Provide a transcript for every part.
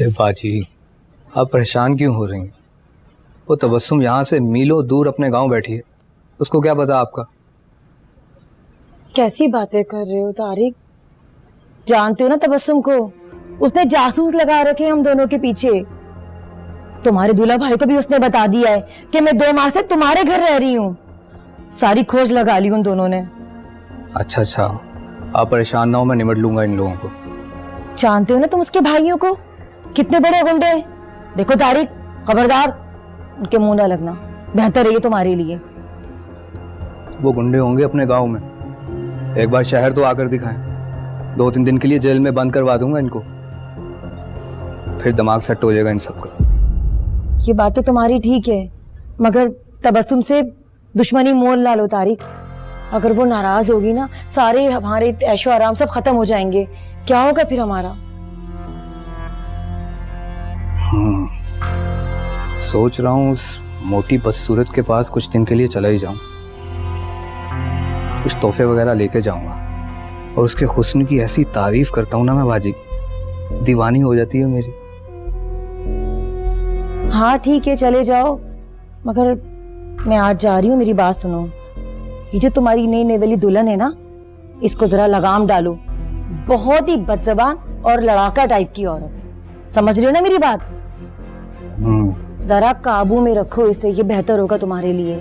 अरे बाजी, आप परेशान क्यों हो रही हैं? वो तबस्सुम यहाँ से मीलों दूर अपने गांव बैठी है, उसको क्या पता आपका? कैसी बातें कर रहे हो तारिक? जानते हो ना तबस्सुम को? उसने जासूस लगा रखे हम दोनों के पीछे। तुम्हारे दूल्हा भाई को भी उसने बता दिया है कि मैं 2 माह से तुम्हारे घर रह रही हूँ। सारी खोज लगा ली उन दोनों ने। अच्छा, आप परेशान ना हो, मैं निपट लूंगा इन लोगों को। जानते हो ना तुम उसके भाइयों को? कितने बड़े गुंडे हैं। देखो तारिक, खबरदार उनके मुंह ना लगना, बेहतर है ये तुम्हारे लिए। वो गुंडे होंगे अपने गांव में, एक बार शहर तो आकर दिखाएं। 2-3 दिन के लिए जेल में बंद करवा दूंगा इनको, फिर दिमाग सेट हो जाएगा इन सबका। ये बात तो तुम्हारी ठीक है, मगर तबस्सुम से दुश्मनी मोल ला लो तारिक। अगर वो नाराज होगी ना, सारे हमारे ऐशो आराम सब खत्म हो जाएंगे। क्या होगा फिर हमारा? सोच रहा हूँ उस मोटी बदसूरत के पास कुछ दिन के लिए चला ही जाऊं, कुछ तोहफे वगैरह लेके जाऊंगा और उसके हुस्न की ऐसी तारीफ करता हूँ ना मैं बाजी, दीवानी हो जाती है मेरी। हाँ ठीक है, चले जाओ, मगर मैं आज जा रही हूँ, मेरी बात सुनो। ये जो तुम्हारी नई नेवेली दुल्हन है ना, इसको जरा लगाम डालो। बहुत ही बदजबान और लड़ाका टाइप की औरत है, समझ रहे हो ना मेरी बात? जरा काबू में रखो इसे, ये बेहतर होगा तुम्हारे लिए।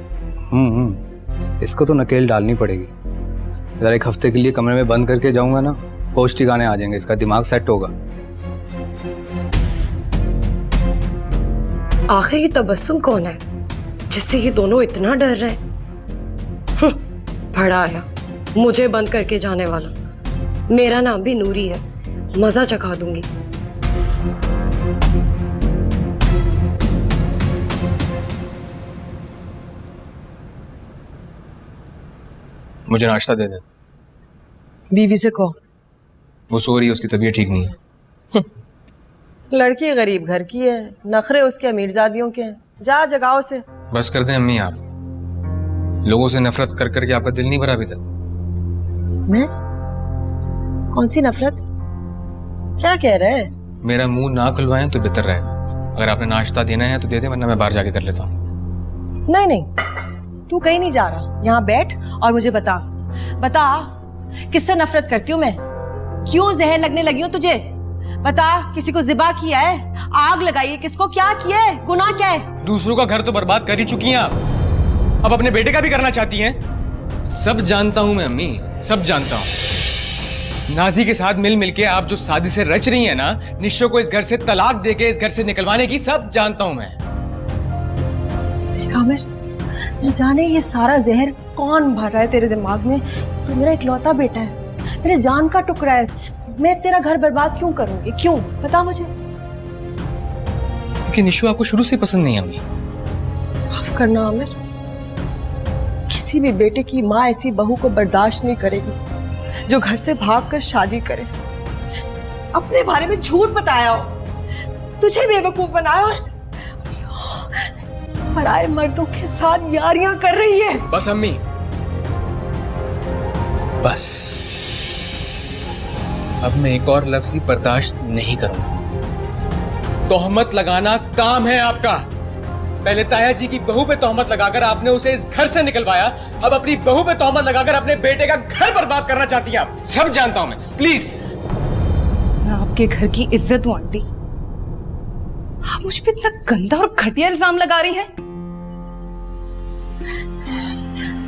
इसको तो नकेल डालनी पड़ेगी। जरा 1 हफ्ते के लिए कमरे में बंद करके जाऊंगा ना, होश ठिकाने आ जाएंगे, इसका दिमाग सेट होगा। आखिर ये तबस्सुम कौन है जिससे ये दोनों इतना डर रहे हैं? बड़ा आया मुझे बंद करके जाने वाला। मेरा नाम भी नूरी है, मजा चखा दूंगी। मुझे नाश्ता दे दे। बीवी से कहो। वो सो रही है, उसकी तबीयत ठीक नहीं है। लड़की गरीब घर की है, नखरे उसके अमीरजादियों के हैं। जा जगाओ से। बस कर दें अम्मी, आप लोगों से नफरत कर करके आपका दिल नहीं भरा अभी तक? मैं? कौन सी नफरत? क्या कह रहे हैं? मेरा मुंह ना खुलवाएं तो बेहतर रहेगा। अगर आपने नाश्ता देना है तो दे दे, वरना मैं बाहर जाके कर लेता हूँ। नहीं, तू कहीं नहीं जा रहा। यहाँ बैठ और मुझे बता किससे नफरत करती हूँ मैं? क्यों जहर लगने लगी हूँ तुझे? बता, किसी को जिबा किया है? आग लगाई है किसको? क्या किया है? गुनाह क्या है? दूसरों का घर तो बर्बाद कर ही चुकी हैं आप, अब अपने बेटे का भी करना चाहती हैं। सब जानता हूं मैं अम्मी, सब जानता हूं। नाजी के साथ मिल के आप जो साजिशें रच रही हैं ना, निशो को इस घर से तलाक देके इस घर से निकलवाने की, सब जानता हूं मैं। देखा न जाने ये सारा जहर कौन भर रहा है तेरे दिमाग में। तू मेरा इकलौता बेटा है, मेरे जान का टुकड़ा है। मैं तेरा घर बर्बाद क्यों करूंगी? क्यों? बता मुझे। कि निशो आपको शुरू से पसंद नहीं अम्मी। माफ करना आमिर, किसी भी बेटे की माँ ऐसी बहू को बर्दाश्त नहीं करेगी जो घर से भागकर शादी करे, अपने बारे में झूठ बताया हो, तुझे बेवकूफ बनाया और पराए मर्दों के साथ यारियां कर रही है। बस अम्मी, बस। अब मैं एक और लफ्ज़ बर्दाश्त नहीं करूंगा। तोहमत लगाना काम है आपका। पहले ताया जी की बहू पे तोहमत लगाकर आपने उसे इस घर से निकलवाया, अब अपनी बहू पे तोहमत लगाकर अपने बेटे का घर बर्बाद करना चाहती हैं आप। सब जानता हूं मैं। प्लीज, मैं आपके घर की इज्जत हूं आंटी, आप मुझ पे इतना गंदा और घटिया इल्जाम लगा रही हैं।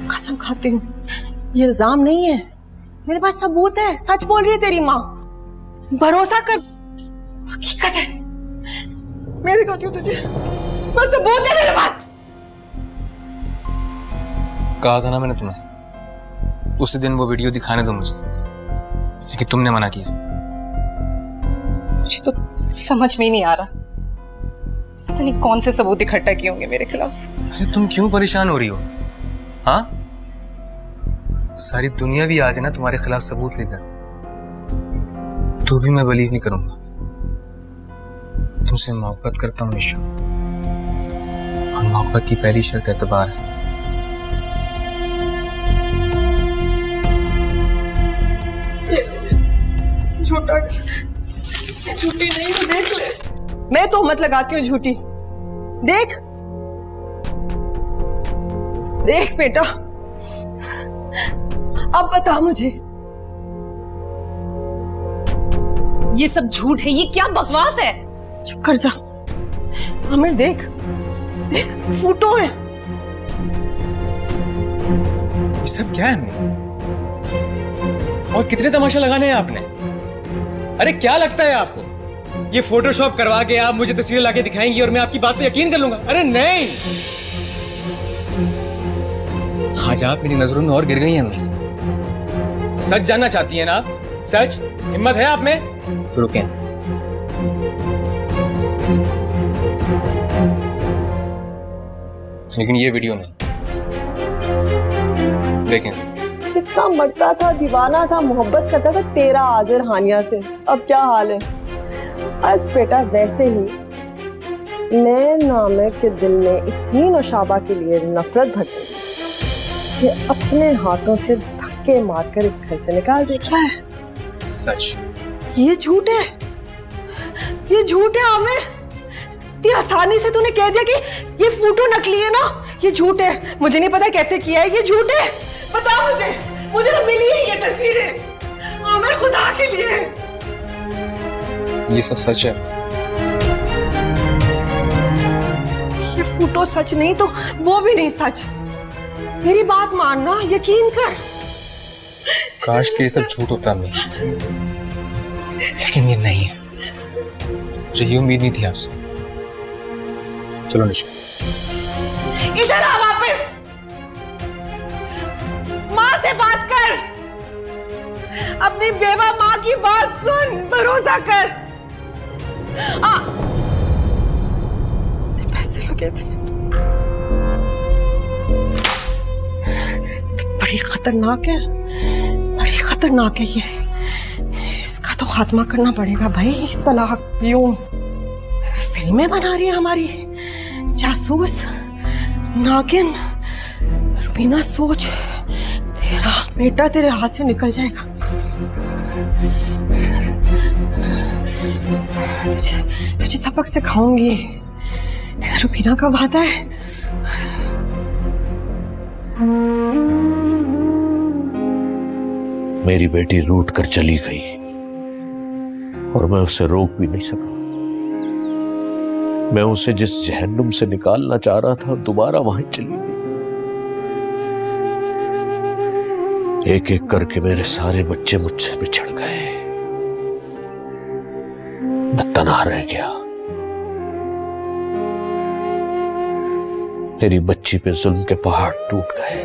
कसम खाती हूँ ये इल्जाम नहीं है, मेरे पास सबूत है। सच बोल रही है तेरी माँ, भरोसा कर, हकीकत है। मैं दिखाती हूँ तुझे, बस सबूत है मेरे पास। कहा था ना मैंने तुम्हें, उसी दिन वो वीडियो दिखाने दो मुझे, लेकिन तुमने मना किया। मुझे तो समझ में ही नहीं आ रहा, पता नहीं कौन से सबूत इकट्ठा किए होंगे मेरे खिलाफ। अरे तुम क्यों परेशान हो रही हो? हाँ, सारी दुनिया भी आ जाए ना तुम्हारे खिलाफ सबूत लेकर, तो भी मैं बिलीव नहीं करूंगा। तुमसे मोहब्बत करता हूँ निशो, और मोहब्बत की पहली शर्त एतबार है। झूठा, झूठी नहीं हूँ, देख ले। मैं तोहमत लगाती हूँ झूठी। देख देख बेटा, अब बता मुझे, ये सब झूठ है, ये क्या बकवास है? चुप कर जा आमिर। देख देख फोटो है। ये सब क्या है अम्मी? और कितने तमाशा लगाने हैं आपने? अरे क्या लगता है आपको ये फोटोशॉप करवा के आप मुझे तस्वीरें लाके दिखाएंगी और मैं आपकी बात पे यकीन कर लूंगा? अरे नहीं, आज आप मेरी नजरों में और गिर गई हैं अम्मी। सच जानना चाहती हैं ना आप? सच? हिम्मत है आप में? तो रुकें। लेकिन ये वीडियो नहीं, देखें। कितना मरता था, दीवाना था, मोहब्बत करता था तेरा आजिर हानिया से। अब क्या हाल है? बस बेटा वैसे ही मैं नामिर के दिल में इतनी नौशाबा के लिए नफरत भर गई कि अपने हाथों से धक्के मारकर इस घर से निकाल दिया। क्या है? सच। ये झूठ है, ये झूठ है आमिर। इतनी आसानी से तूने कह दिया कि ये फोटो नकली है ना? ये झूठ है। मुझे नहीं पता कैसे किया है, ये झूठ है। बता मुझे, मुझे तो मिली है ये तस्वीरें आमिर, खुदा के लिए। ये सब सच है। ये फोटो सच नहीं तो वो भी नहीं सच। मेरी बात मानना, यकीन कर। काश के ये सब झूठ होता नहीं, लेकिन ये नहीं है। मुझे ये उम्मीद नहीं थी आपसे। चलो निशा, इधर आ वापस। माँ से बात कर, अपनी बेवा माँ की बात सुन, भरोसा कर। पैसे लगे थे। बड़ी खतरनाक है, बड़ी खतरनाक है ये। इसका तो खात्मा करना पड़ेगा भाई। तलाक यूं फिल्में बना रही है हमारी जासूस, नागिन। रुबीना सोच, तेरा बेटा तेरे हाथ से निकल जाएगा। तुझे सबक सिखाऊंगी, रुबीना का वादा है। मेरी बेटी रूठ कर चली गई और मैं उसे रोक भी नहीं सका। मैं उसे जिस जहन्नुम से निकालना चाह रहा था, दोबारा वहीं चली गई। एक एक करके मेरे सारे बच्चे मुझसे बिछड़ गए। मैं तन्हा रह गया। मेरी बच्ची पे जुल्म के पहाड़ टूट गए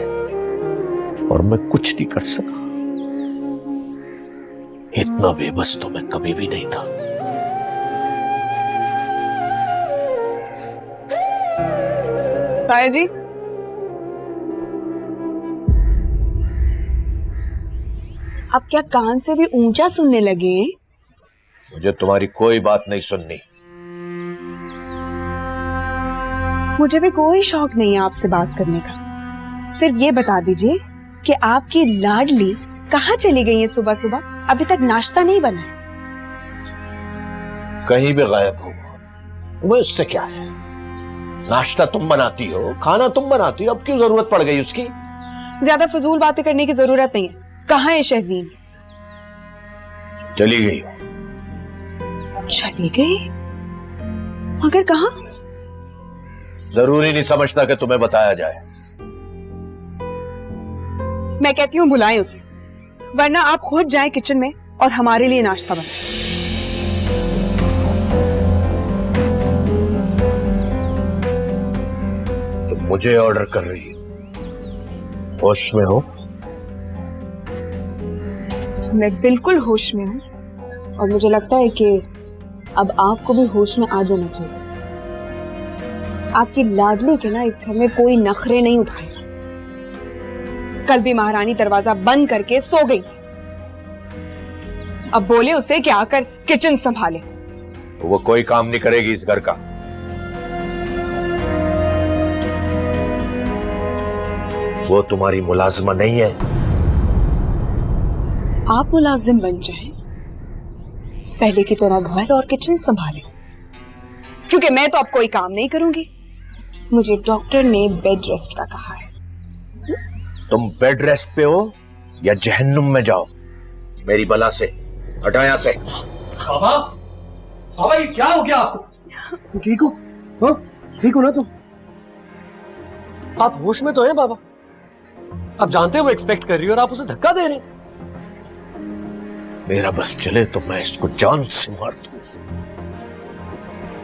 और मैं कुछ नहीं कर सका। इतना बेबस तो मैं कभी भी नहीं था। ताया जी, आप क्या कान से भी ऊंचा सुनने लगे? मुझे तुम्हारी कोई बात नहीं सुननी। मुझे भी कोई शौक नहीं है आपसे बात करने का। सिर्फ ये बता दीजिए कि आपकी लाडली कहाँ चली गई है सुबह सुबह? अभी तक नाश्ता नहीं बना। कहीं भी गायब हो, वो इससे क्या है? नाश्ता तुम बनाती हो, खाना तुम बनाती हो, अब क्यों जरूरत पड़ गई उसकी? ज्यादा फजूल बातें करने की जरूरत नहीं है। कहाँ है शहजीन? चली गई। चली गई? मगर कहाँ? जरूरी नहीं समझता कि तुम्हें बताया जाए। मैं कहती हूँ बुलाएं उसे, वरना आप खुद जाएं किचन में और हमारे लिए नाश्ता बनाएं। तुम मुझे ऑर्डर कर रही हो? होश में हो? मैं बिल्कुल होश में हूँ और मुझे लगता है कि अब आपको भी होश में आ जाना चाहिए। आपकी लाडली के ना इस घर में कोई नखरे नहीं उठाएगा। कल भी महारानी दरवाजा बंद करके सो गई थी। अब बोले उसे कि आकर किचन संभाले। वो कोई काम नहीं करेगी इस घर का। वो तुम्हारी मुलाजिमा नहीं है। आप मुलाजिम बन जाएं, पहले की तरह घर और किचन संभालें। क्योंकि मैं तो अब कोई काम नहीं करूंगी। मुझे डॉक्टर ने बेड रेस्ट का कहा है। तुम बेड रेस्ट पे हो या जहन्नुम में जाओ, मेरी बला से हटो यहां से। बाबा, बाबा ये क्या हो गया आपको? ठीक हो? हाँ, ठीक हो ना तुम? आप होश में तो हैं बाबा? आप जानते हैं वो एक्सपेक्ट कर रही हो और आप उसे धक्का दे रहे हैं। मेरा बस चले तो मैं इसको जान से मार दूं।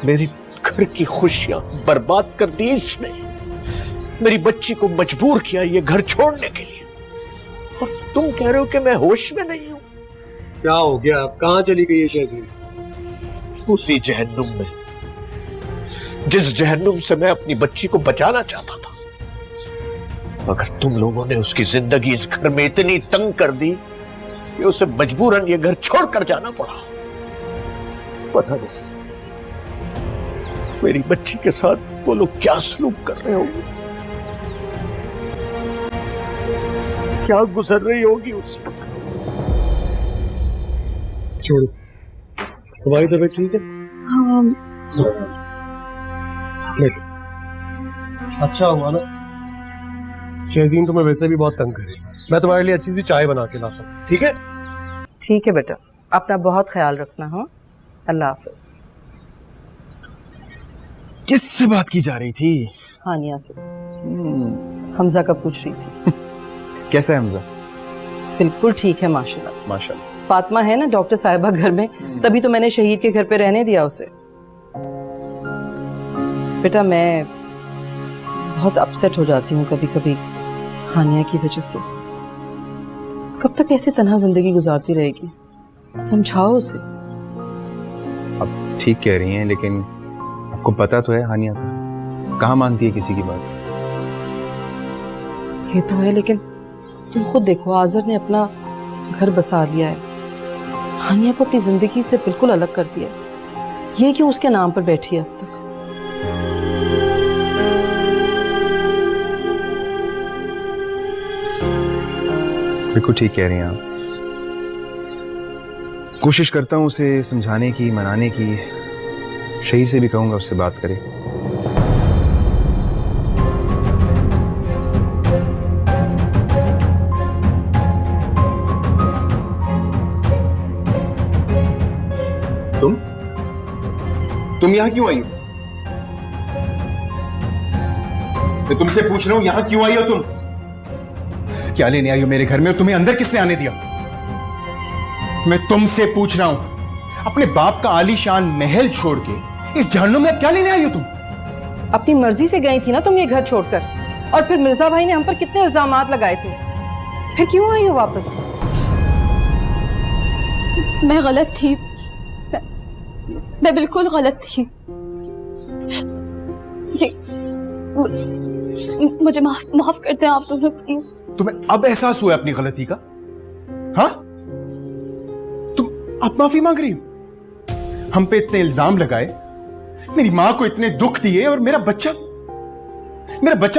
मेरी घर की खुशियां बर्बाद कर दी इसने। मेरी बच्ची को मजबूर किया ये घर छोड़ने के लिए, और तुम कह रहे हो कि मैं होश में नहीं हूं। क्या हो गया? आप कहां चली गई है शहज़ादी? उसी जहन्नुम में, जिस जहन्नुम से मैं अपनी बच्ची को बचाना चाहता था। मगर तुम लोगों ने उसकी जिंदगी इस घर में इतनी तंग कर दी कि उसे मजबूरन ये घर छोड़कर जाना पड़ा। पता नहीं मेरी बच्ची के साथ वो लोग क्या सलूक कर रहे होंगे, क्या गुजर रही होगी उस पर। छोड़ो, तुम्हारी तबीयत ठीक है? हाँ। अच्छा हुआ ना, शहज़ीन तुम्हें वैसे भी बहुत तंग करेगी। मैं तुम्हारे लिए अच्छी सी चाय बना के लाता हूँ, ठीक है? ठीक है बेटा, अपना बहुत ख्याल रखना। हो, अल्लाह हाफिज। किससे बात की जा रही थी? हानिया से। हमजा का पूछ रही थी। कैसा है हमजा? बिल्कुल ठीक है माशाल्लाह। माशाल्लाह। फातिमा है ना डॉक्टर साहिबा घर में, तभी तो मैंने शहीद के घर पे रहने दिया उसे। बेटा मैं बहुत अपसेट हो जाती हूँ कभी कभी हानिया की वजह से। कब तक ऐसे तन्हा जिंदगी गुजारती रहेगी? समझाओ उसे। आप ठीक कह रही हैं, लेकिन आपको पता तो है हानिया कहाँ मानती है किसी की बात। ये तो है, लेकिन तुम खुद देखो, आज़र ने अपना घर बसा लिया है, हानिया को अपनी जिंदगी से बिल्कुल अलग कर दिया। ये क्यों उसके नाम पर बैठी है अब तक? बिल्कुल ठीक कह रही हैं आप। कोशिश करता हूँ उसे समझाने की, मनाने की। शहीद से भी कहूँगा उससे बात करे। तुम यहां क्यों आई हो? मैं तुमसे पूछ रहा हूं, यहां क्यों आई हो तुम? क्या लेने आई हो मेरे घर में और तुम्हें अंदर किसने आने दिया? मैं तुमसे पूछ रहा हूं, अपने बाप का आलीशान महल छोड़ के इस जहन्नुम में अब क्या लेने आई हो तुम? अपनी मर्जी से गई थी ना तुम ये घर छोड़कर, और फिर मिर्जा भाई ने हम पर कितने इल्जामात लगाए थे। फिर क्यों आई हो वापस? मैं गलत थी, मैं बिल्कुल गलत थी। मुझे माफ कर दें आप दोनों प्लीज। तुम्हें अब एहसास हुआ अपनी गलती का? हाँ, तुम अब माफी मांग रही हो? हम पे इतने इल्जाम लगाए, मेरी मां को इतने दुख दिए, और मेरा बच्चा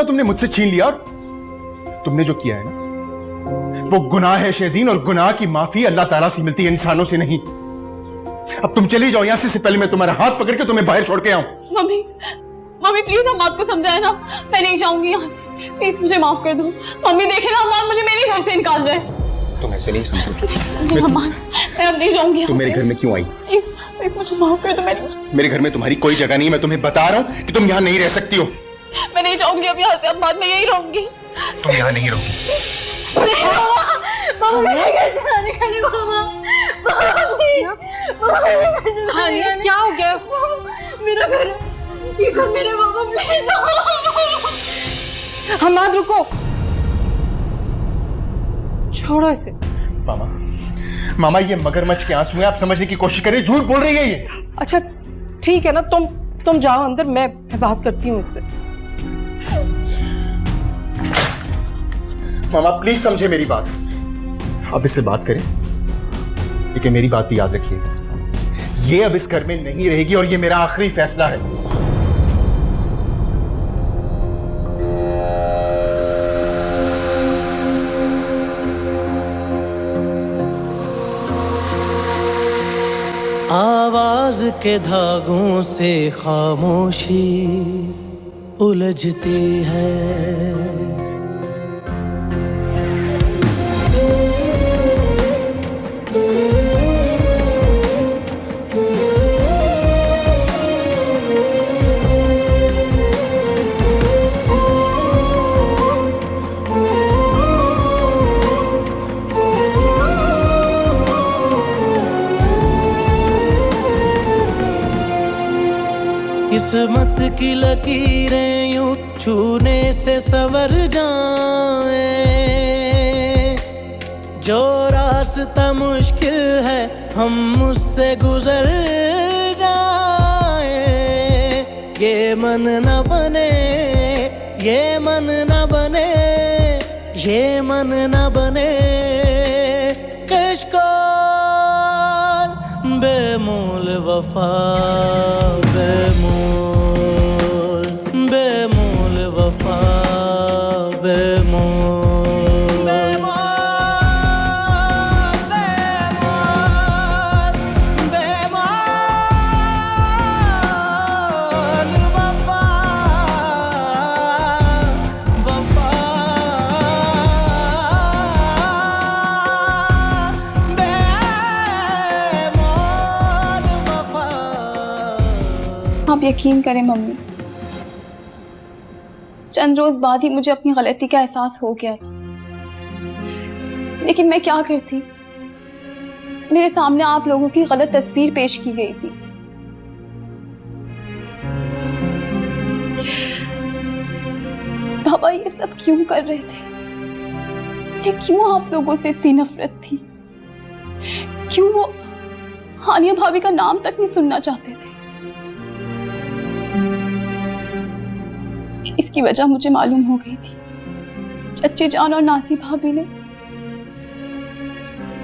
तुमने मुझसे छीन लिया। और तुमने जो किया है ना, वो गुनाह है शहज़ीन, और गुनाह की माफी अल्लाह ताला से मिलती है, इंसानों से नहीं। अब तुम चली जाओ यहां से पहले मैं तुम्हारा हाथ पकड़ के तुम्हें बाहर छोड़ के आऊं। मम्मी प्लीज हम बात को समझाए ना, मैं नहीं जाऊंगी यहाँ से, प्लीज मुझे माफ कर दो। मम्मी देखे ना, अम्मान मुझे मेरे घर से निकाल रहे हैं। तुम ऐसे नहीं समझोगी। अम्मान मैं अब नहीं जाऊंगी। तुम मेरे घर में क्यों आई? प्लीज मुझे माफ कर दो। मेरे घर में तुम्हारी कोई जगह नहीं, मैं तुम्हें बता रहा हूं कि तुम यहाँ नहीं रह सकती हो। मैं नहीं जाऊंगी अब यहाँ से, अम्मान मैं यही रहूंगी। तुम यहाँ नहीं रहोगी। मुझे घर से ना निकाले हानिया क्या हो गया? मेरा घर, ये घर मेरे बाबा। हमाद रुको, छोड़ो इसे। मामा ये मगरमच्छ के आंसू हैं, आप समझने की कोशिश करिए, झूठ बोल रही है ये। अच्छा ठीक है ना, तुम जाओ अंदर, मैं बात करती हूँ इससे। मामा प्लीज समझे मेरी बात, अब इससे बात करें, लेकिन मेरी बात भी याद रखिए, ये अब इस घर में नहीं रहेगी और ये मेरा आखिरी फैसला है। आवाज राज के धागों से खामोशी उलझती है। किस्मत की लकीरें यूं छूने से संवर जाए, जो रास्ता मुश्किल है हम उससे गुजर जाए। ये मन न बने, ये मन न बने, ये मन न बने कश्को बेमोल वफा, बेमोल बेमोल वफा, बेमोल बेमोल बेमोल वफा, वफा आप यकीन करें मम्मी, चंद रोज बाद ही मुझे अपनी गलती का एहसास हो गया था। लेकिन मैं क्या करती, मेरे सामने आप लोगों की गलत तस्वीर पेश की गई थी। बाबा ये सब क्यों कर रहे थे? ये क्यों आप लोगों से इतनी नफरत थी? क्यों वो हानिया भाभी का नाम तक नहीं सुनना चाहते थे? इसकी वजह मुझे मालूम हो गई थी। चच्ची जान और नासी भाभी ने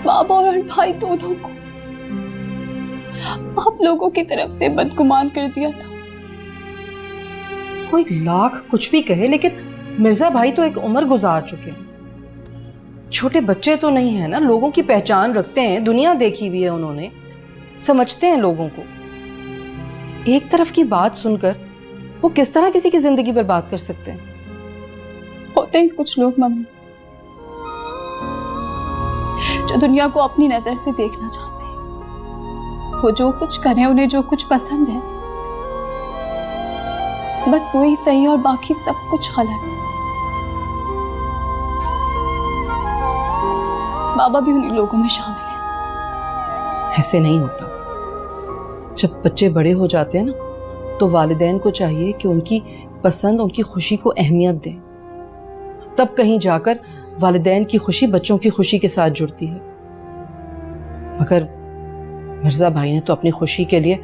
बाबा और भाई दोनों को आप लोगों की तरफ से बदगुमान कर दिया था। कोई लाख कुछ भी कहे, लेकिन मिर्जा भाई तो एक उम्र गुजार चुके हैं। छोटे बच्चे तो नहीं है ना, लोगों की पहचान रखते हैं, दुनिया देखी हुई है उन्होंने, समझते हैं लोगों को। एक तरफ की बात सुनकर वो किस तरह किसी की जिंदगी बर्बाद कर सकते हैं? होते हैं कुछ लोग मम्मी जो दुनिया को अपनी नजर से देखना चाहते हैं। वो जो कुछ करें, उन्हें जो कुछ पसंद है, बस वही सही और बाकी सब कुछ गलत। बाबा भी उन्हीं लोगों में शामिल है। ऐसे नहीं होता। जब बच्चे बड़े हो जाते हैं ना, तो वालिदैन को चाहिए कि उनकी पसंद, उनकी खुशी को अहमियत दें। तब कहीं जाकर वालिदैन की खुशी बच्चों की खुशी के साथ जुड़ती है। मगर मिर्जा भाई ने तो अपनी खुशी के लिए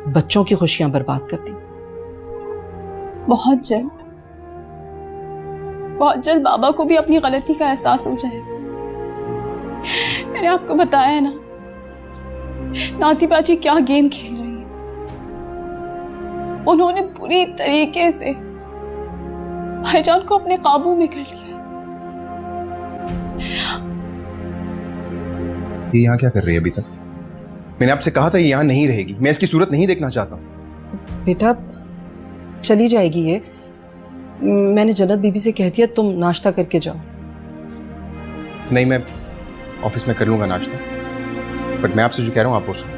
बच्चों की खुशियां बर्बाद कर दी। बहुत जल्द बाबा को भी अपनी गलती का एहसास हो जाएगा। मैंने आपको बताया है ना, नासी बाजी क्या गेम खेल रही है। उन्होंने पूरी तरीके से भाईजान को अपने काबू में कर लिया। ये यहाँ क्या कर रही है अभी तक? मैंने आपसे कहा था ये यहाँ नहीं रहेगी, मैं इसकी सूरत नहीं देखना चाहता हूँ। बेटा चली जाएगी ये। मैंने जन्नत बीबी से कह दिया तुम नाश्ता करके जाओ। नहीं, मैं ऑफिस में कर लूंगा नाश्ता, बट मैं आपसे जो कह रहा हूँ आप वो सुनो।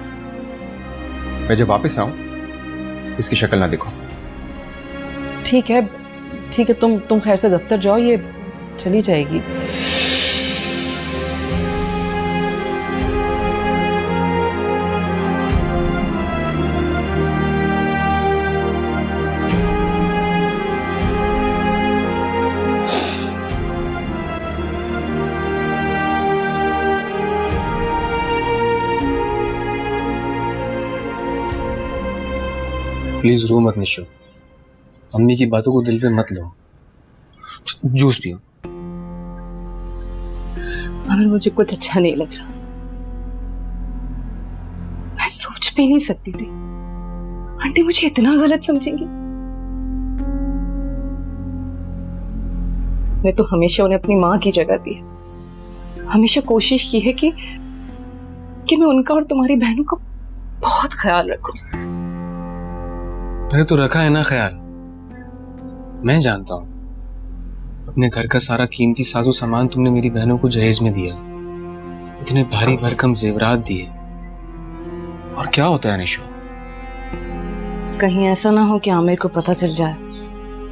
मैं जब वापस आऊँ इसकी शक्ल ना देखो। ठीक है तुम खैर से दफ्तर जाओ, ये चली जाएगी। प्लीज रो मत निशो, अम्मी की बातों को दिल पे मत लो। जूस पियो। मगर मुझे कुछ अच्छा नहीं लग रहा। मैं सोच भी नहीं सकती थी आंटी मुझे इतना गलत समझेंगी। मैं तो हमेशा उन्हें अपनी माँ की जगह दी है। हमेशा कोशिश की है कि मैं उनका और तुम्हारी बहनों का बहुत ख्याल रखो। मैंने तो रखा है ना ख्याल, मैं जानता हूं। अपने घर का सारा कीमती साजो सामान तुमने मेरी बहनों को जहेज में दिया, इतने भारी भरकम जेवरात दिए, और क्या होता है निशो? कहीं ऐसा ना हो कि आमिर को पता चल जाए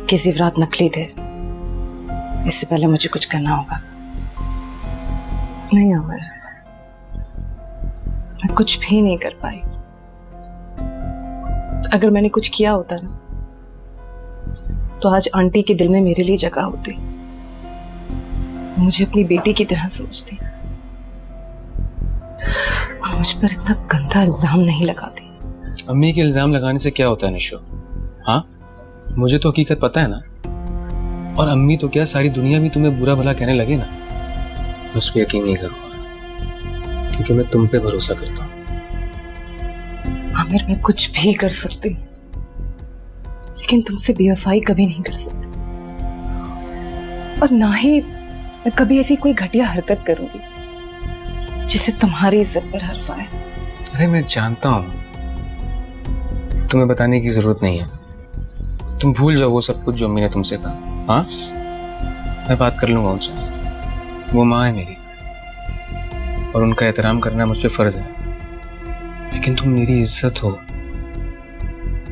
कि जेवरात नकली थे। इससे पहले मुझे कुछ करना होगा। नहीं आमिर, मैं कुछ भी नहीं कर पाई। अगर मैंने कुछ किया होता ना, तो आज आंटी के दिल में मेरे लिए जगह होती, मुझे अपनी बेटी की तरह समझती और मुझ पर इतना गंदा इल्जाम नहीं लगाती। अम्मी के इल्जाम लगाने से क्या होता है निशो? हाँ, मुझे तो हकीकत पता है ना। और अम्मी तो क्या, सारी दुनिया भी तुम्हें बुरा भला कहने लगे ना, मैं उस पर यकीन नहीं करूंगा, क्योंकि मैं तुम पे भरोसा करता हूँ। आमिर, मैं कुछ भी कर सकती हूँ, लेकिन तुमसे बेवफाई कभी नहीं कर सकती, और ना ही मैं कभी ऐसी कोई घटिया हरकत करूंगी जिससे तुम्हारी इज्जत पर हर्फ आए। अरे मैं जानता हूं, तुम्हें बताने की जरूरत नहीं है। तुम भूल जाओ वो सब कुछ जो अम्मी ने तुमसे कहा। हाँ, मैं बात कर लूंगा उनसे। वो माँ है मेरी, और उनका एहतराम करना मुझ पे फर्ज है। लेकिन तुम मेरी इज्जत हो,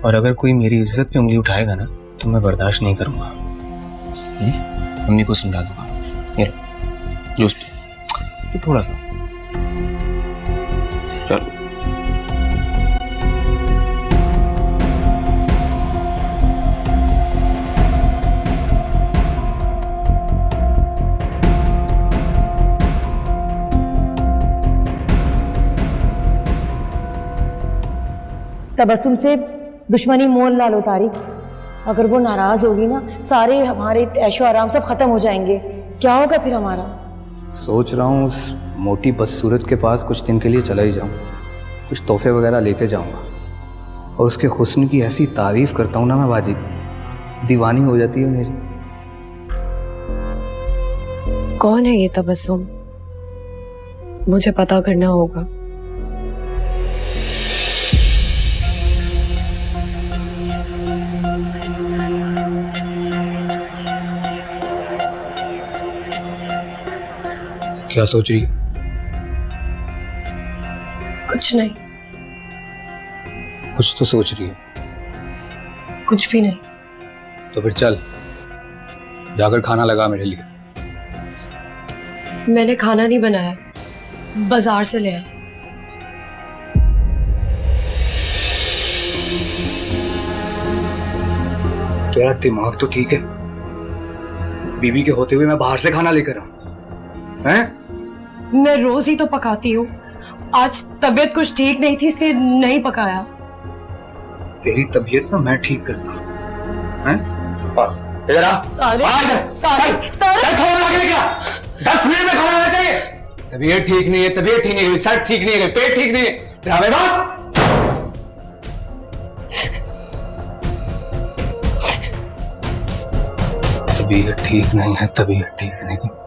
और अगर कोई मेरी इज्जत पे उंगली उठाएगा ना, तो मैं बर्दाश्त नहीं करूंगा। अम्मी को समझा दूंगा। ये लो, जूस पी, तो थोड़ा सा। चलो। तबस्सुम से दुश्मनी मोल ला लो तारिक। अगर वो नाराज होगी ना, सारे हमारे ऐशो आराम सब खत्म हो जाएंगे। क्या होगा फिर हमारा? सोच रहा हूँ उस मोटी बदसूरत के पास कुछ दिन के लिए चला ही जाऊँ, कुछ तोहफे वगैरह लेके जाऊँगा, और उसके हुस्न की ऐसी तारीफ करता हूँ ना मैं बाजी, दीवानी हो जाती है मेरी। कौन है ये तबस्सुम? मुझे पता करना होगा। क्या सोच रही है? कुछ नहीं। कुछ तो सोच रही है। कुछ भी नहीं। तो फिर चल, जाकर खाना लगा मेरे लिए। मैंने खाना नहीं बनाया, बाजार से ले आया। तेरा दिमाग तो ठीक है? बीवी के होते हुए मैं बाहर से खाना लेकर आऊं? हैं? मैं रोज ही तो पकाती हूँ। आज तबीयत कुछ ठीक नहीं थी, इसलिए नहीं पकाया। तेरी तबीयत ना मैं ठीक करता हूँ। इधर आ। क्या 10 मिनट में खाना आना चाहिए। तबीयत ठीक नहीं है, तबीयत ठीक नहीं है, सर ठीक नहीं है, पेट ठीक नहीं है, ड्रामेबाज। तबीयत ठीक नहीं है, तबीयत ठीक नहीं।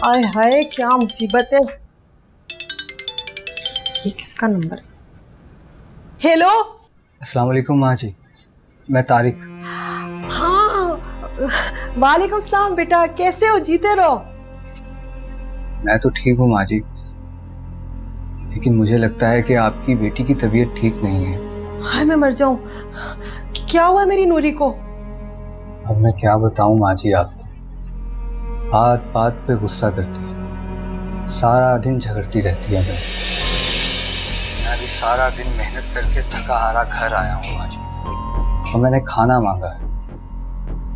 हाय हाय, क्या मुसीबत है। ये किसका नंबर है? हेलो। अस्सलाम वालेकुम माँ जी, मैं तारिक। हाँ, वालेकुम सलाम बेटा, कैसे हो? जीते रहो। मैं तो ठीक हूँ माँ जी, लेकिन मुझे लगता है कि आपकी बेटी की तबीयत ठीक नहीं है। हाय, मैं मर जाऊं। क्या हुआ मेरी नूरी को? अब मैं क्या बताऊं माँ जी आपको। बात बात पे गुस्सा करती है, सारा दिन झगड़ती रहती है मेरे से। मैं अभी सारा दिन मेहनत करके थका हारा घर आया हूँ माँ जी, और मैंने खाना मांगा है।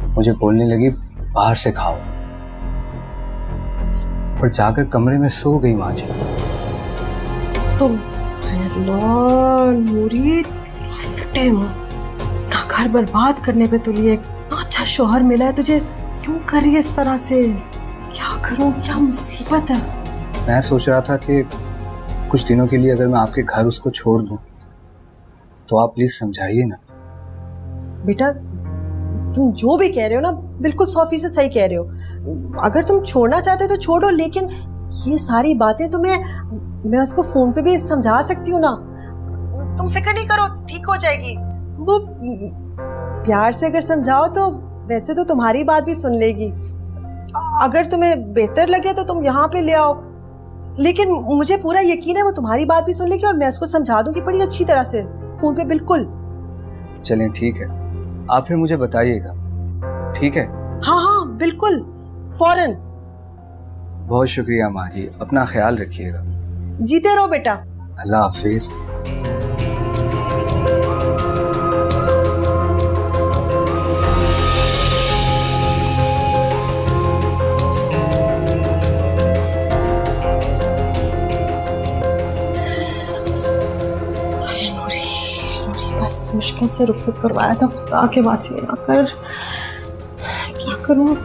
मुझे बोलने लगी बाहर से खाओ, और जाकर कमरे में सो गई माँ जी। तुम नूरी फटे मुंह, अपना घर बर्बाद करने पे तुली है, इतना अच्छा शौहर मिला है तुझे, क्यों कर रही है इस तरह से? क्या करूं, क्या मुसीबत है? मैं सोच रहा था कि कुछ दिनों के लिए अगर मैं आपके घर उसको छोड़ दूं तो आप प्लीज समझाइए ना। बेटा तुम जो भी कह रहे हो ना बिल्कुल 100% सही कह रहे हो। अगर तुम छोड़ना चाहते हो तो छोड़ो, लेकिन ये सारी बातें तो मैं उसको फोन पे भी समझा सकती हूँ ना। तुम फिक्र नहीं करो, ठीक हो जाएगी। वो प्यार से अगर समझाओ तो वैसे तो तुम्हारी बात भी सुन लेगी। अगर तुम्हें बेहतर लगे तो तुम यहाँ पे ले आओ, लेकिन मुझे पूरा यकीन है वो तुम्हारी बात भी सुन लेगी और मैं उसको समझा दूंगी बड़ी अच्छी तरह से फोन पे। बिल्कुल चलें ठीक है, आप फिर मुझे बताइएगा, ठीक है? हाँ हाँ बिल्कुल, फौरन। बहुत शुक्रिया माँ जी, अपना ख्याल रखिएगा। जीते रहो बेटा। अल्लाह हाफिज। बस मुश्किल से रुखसत करवाया था, खुदा के वास्ते ना कर। क्या करूं?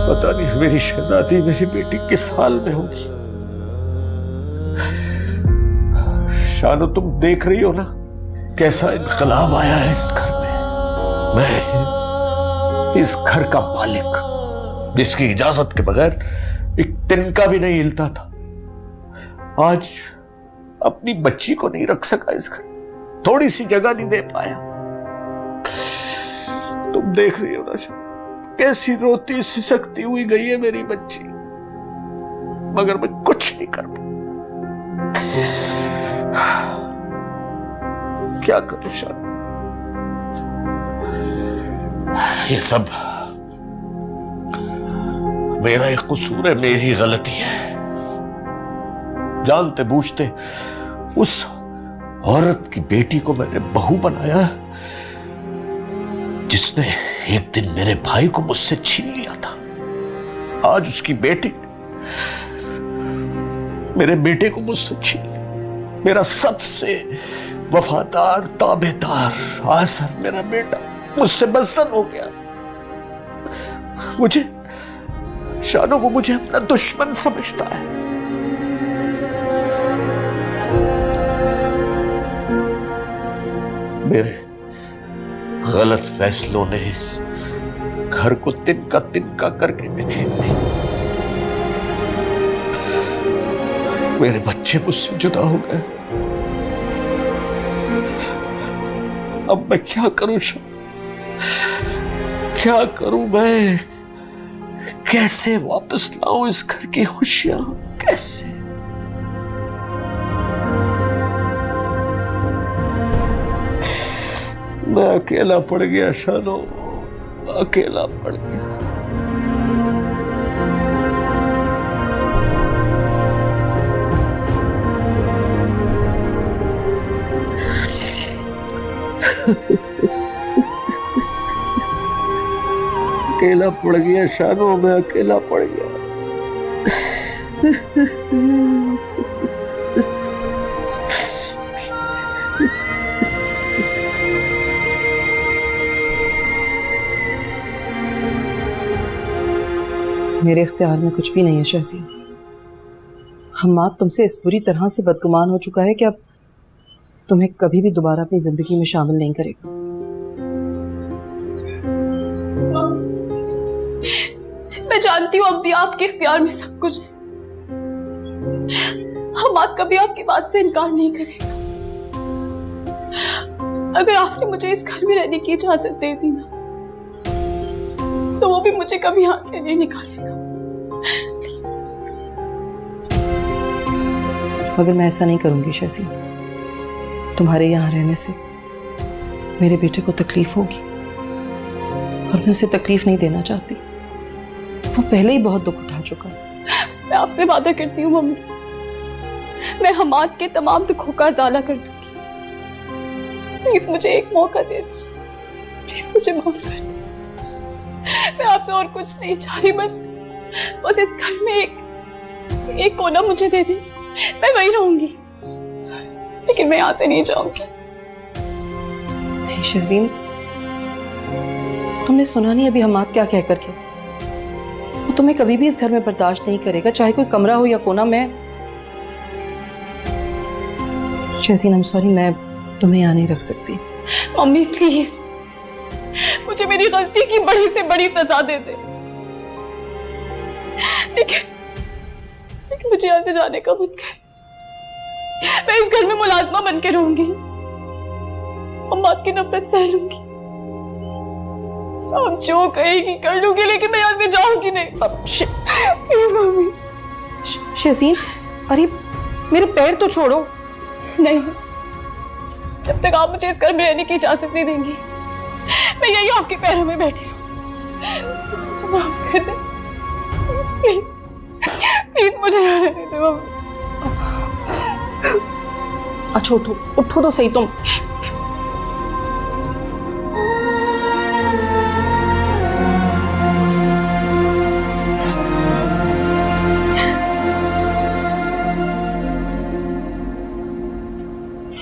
पता नहीं मेरी शहजादी, मेरी बेटी किस हाल में होगी। शानो तुम देख रही हो ना कैसा इनकलाब आया है इस घर में। मैं इस घर का मालिक, जिसकी इजाजत के बगैर एक तिनका भी नहीं हिलता था, आज अपनी बच्ची को नहीं रख सका इस घर, थोड़ी सी जगह नहीं दे पाया। तुम देख रही हो ना शानो, कैसी रोती सिसकती हुई गई है मेरी बच्ची, मगर मैं कुछ नहीं कर पाया। क्या करूं शान, ये सब मेरा एक कसूर है, मेरी गलती है। जानते बूझते उस औरत की बेटी को मैंने बहू बनाया जिसने एक दिन मेरे भाई को मुझसे छीन लिया था। आज उसकी बेटी मेरे बेटे को मुझसे छीन लिया। मेरा सबसे वफादार ताबेदार आसर मेरा बेटा मुझसे बदसन हो गया। मुझे शानो को मुझे अपना दुश्मन समझता है। मेरे गलत फैसलों ने इस घर को तिनका तिनका करके बिखेर दी। मेरे बच्चे मुझसे जुदा हो गए। अब मैं क्या करूं शान, क्या करूं मैं? कैसे वापस लाऊं इस घर की खुशियां? कैसे? मैं अकेला पड़ गया शानो, अकेला पड़ गया। अकेला पड़ गया शानो, मैं अकेला पड़ गया। मेरे इख्तियार में कुछ भी नहीं है शहज़िया। हम्माद तुमसे इस बुरी तरह से बदगुमान हो चुका है कि अब तुम्हें कभी भी दोबारा अपनी जिंदगी में शामिल नहीं करेगा। मैं जानती हूँ अब भी आपके इख्तियार में सब कुछ है। हम्माद कभी आपकी बात से इनकार नहीं करेगा। अगर आपने मुझे इस घर में रहने की इजाजत दे दी ना, तो वो भी मुझे कभी यहाँ से नहीं निकालेगा। प्लीज। मगर मैं ऐसा नहीं करूंगी शहज़िया। तुम्हारे यहाँ रहने से मेरे बेटे को तकलीफ होगी और मैं उसे तकलीफ नहीं देना चाहती। वो पहले ही बहुत दुख उठा चुका है। मैं आपसे वादा करती हूँ मम्मी, मैं हम्माद के तमाम दुखों का इजाला कर दूंगी। प्लीज मुझे एक मौका दे दो, प्लीज मुझे माफ कर दो। मैं आपसे और कुछ नहीं चाह रही, बस इस घर में एक कोना मुझे दे दी, मैं वहीं रहूंगी, लेकिन मैं यहाँ से नहीं जाऊंगी। नहीं शर्जीन, तुमने सुना नहीं अभी हमाद क्या कह करके? वो तुम्हें कभी भी इस घर में बर्दाश्त नहीं करेगा, चाहे कोई कमरा हो या कोना। मैं शर्जीन, आई एम सॉरी, मैं तुम्हें यहाँ नहीं रख सकती। मम्मी प्लीज, मुझे मेरी गलती की बड़ी से बड़ी सजा दे दे, लेकिन मुझे यहाँ से जाने का मत कहे। मैं इस घर में मुलाजमा बन के रहूंगी, अम्मा की नफरत सह लूंगी, आप जो कहेगी कर लूंगी, लेकिन मैं यहाँ से जाऊंगी नहीं। Please mummy. शर्जीन, अरे मेरे पैर तो छोड़ो। नहीं, जब तक आप मुझे इस घर में रहने की इजाजत नहीं देंगी, मैं यही आपके पैरों में बैठी रहूं। मुझे माफ कर दे प्लीज, प्लीज मुझे यहाँ रहने दो। अच्छा उठो, उठो तो सही तुम।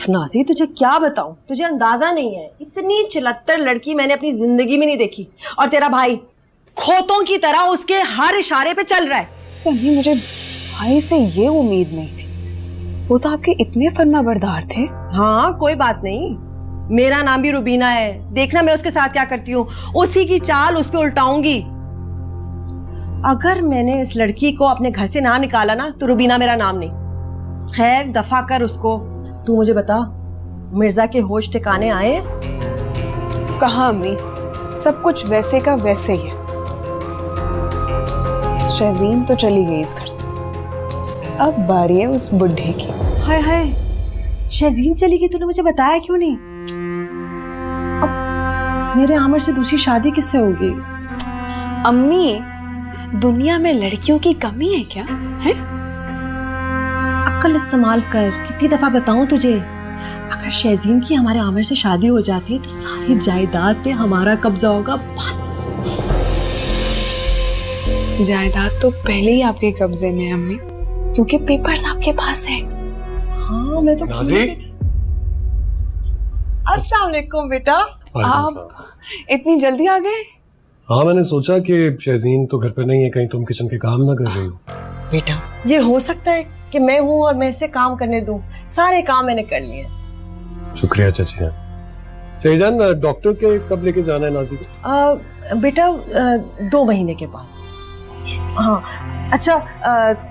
नाजी, तुझे क्या बताऊं, तुझे अंदाजा नहीं है, इतनी चिलत्तर लड़की मैंने अपनी जिंदगी में नहीं देखी। और तेरा भाई खोतों की तरह उसके हर इशारे पे चल रहा है। समी, मुझे भाई से ये उम्मीद नहीं थी, वो तो आपके इतने फर्माबरदार थे। हाँ कोई बात नहीं, मेरा नाम भी रुबीना है, देखना मैं उसके साथ क्या करती हूँ, उसी की चाल उस पे उल्टाऊंगी। अगर मैंने इस लड़की को अपने घर से ना निकाला ना, तो रुबीना मेरा नाम नहीं। खैर दफा कर उसको। तू मुझे बता, मिर्जा के होश ठिकाने आए? कहाँ अम्मी, सब कुछ वैसे का वैसे ही है। शहजीन तो चली गई इस घर से, अब बारी है उस बुढ़े की। हाय हाय, शहजीन चली गई, तूने मुझे बताया क्यों नहीं? अब मेरे आमिर से दूसरी शादी किससे होगी? अम्मी, दुनिया में लड़कियों की कमी है क्या? है? अक्ल इस्तेमाल कर, कितनी दफा बताऊं तुझे, अगर शहजीन की हमारे आमिर से शादी हो जाती है तो सारी जायदाद पे हमारा कब्जा होगा। बस जायदाद तो पहले ही आपके कब्जे में है अम्मी, क्योंकि पेपर्स आपके पास है। हाँ मैं तो नाज़ी। अस्सलाम वालेकुम बेटा। आप इतनी जल्दी आ गए? हाँ, मैंने सोचा कि शहजीन तो घर पर नहीं है, कहीं तुम किचन के काम ना कर रही हो। बेटा ये हो सकता है कि मैं हूँ और मैं इसे काम करने दूं, सारे काम मैंने कर लिए। शुक्रिया चाची जान। चाची जान, डॉक्टर के कब लेके जाना है नाज़ी को? बेटा 2 महीने के बाद। हाँ अच्छा,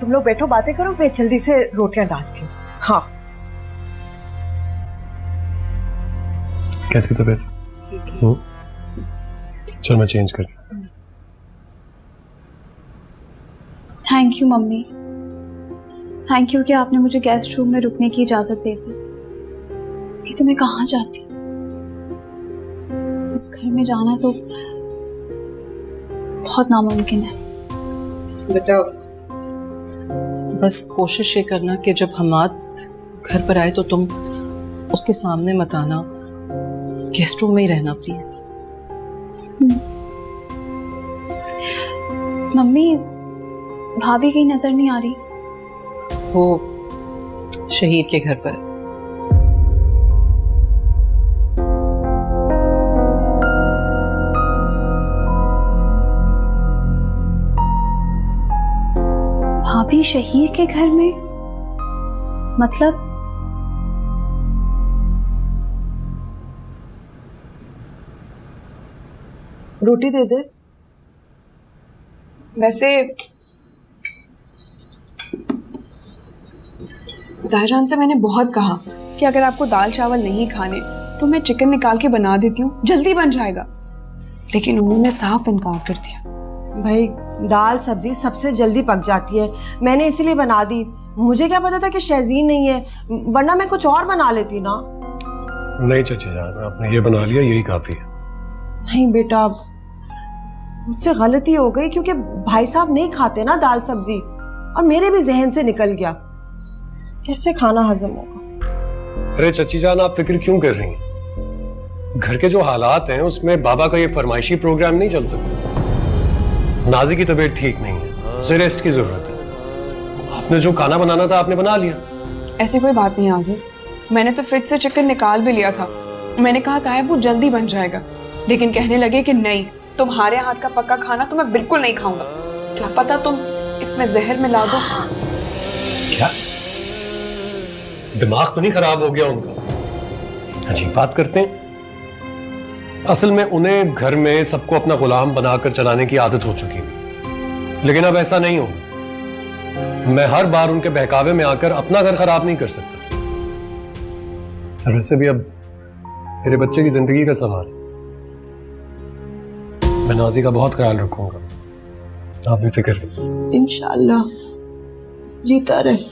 तुम लोग बैठो बातें करो, मैं जल्दी से रोटियां डालती हूँ। हाँ कैसी तबीयत? चल मैं चेंज कर। Thank you mummy, thank you कि आपने मुझे गेस्ट रूम में रुकने की इजाजत दे दी, नहीं तो मैं कहाँ जाती। इस घर में जाना तो बहुत नामुमकिन है। बेटा बस कोशिश ये करना कि जब हमाद घर पर आए तो तुम उसके सामने मत आना, गेस्ट रूम में ही रहना प्लीज। मम्मी, भाभी कहीं नजर नहीं आ रही? वो शहीद के घर पर है। भाभी शहीर के घर में? मतलब रोटी दे दे। वैसे दाजान से मैंने बहुत कहा कि अगर आपको दाल चावल नहीं खाने तो मैं चिकन निकाल के बना देती हूँ, जल्दी बन जाएगा, लेकिन उन्होंने साफ इनकार कर दिया। भाई दाल सब्जी सबसे जल्दी पक जाती है, मैंने इसीलिए बना दी। मुझे क्या पता था कि शहजीन नहीं है, वरना मैं कुछ और बना लेती ना। नहीं चाची जान, आपने ये बना लिया, यही काफी है। नहीं बेटा, मुझसे गलती हो गई, क्योंकि भाई साहब नहीं खाते ना दाल सब्जी, और मेरे भी जहन से निकल गया, कैसे खाना हजम होगा। अरे चाची जान, आप फिक्र क्यों कर रही हैं? घर के जो हालात हैं उसमें बाबा का ये फरमाइशी प्रोग्राम नहीं चल सकता। नाजी की तबीयत ठीक नहीं है, उसे रेस्ट की जरूरत है। आपने जो खाना बनाना था आपने बना लिया। ऐसी कोई बात नहीं आजिज, मैंने तो फ्रिज से चिकन निकाल भी लिया था। मैंने कहा था वो जल्दी बन जाएगा, लेकिन कहने लगे कि नहीं, तुम्हारे हाथ का पक्का खाना तो मैं बिल्कुल नहीं खाऊंगा। क्या पता तुम इसमें जहर मिला दो। क्या दिमाग तो नहीं खराब हो गया उनका? अजीब बात करते हैं। असल में उन्हें घर में सबको अपना गुलाम बनाकर चलाने की आदत हो चुकी है, लेकिन अब ऐसा नहीं होगा। मैं हर बार उनके बहकावे में आकर अपना घर खराब नहीं कर सकता। वैसे भी अब मेरे बच्चे की जिंदगी का सवाल है। मैं नाजी का बहुत ख्याल रखूंगा, आप भी फिक्र नहीं। इंशाल्लाह जीता रहे।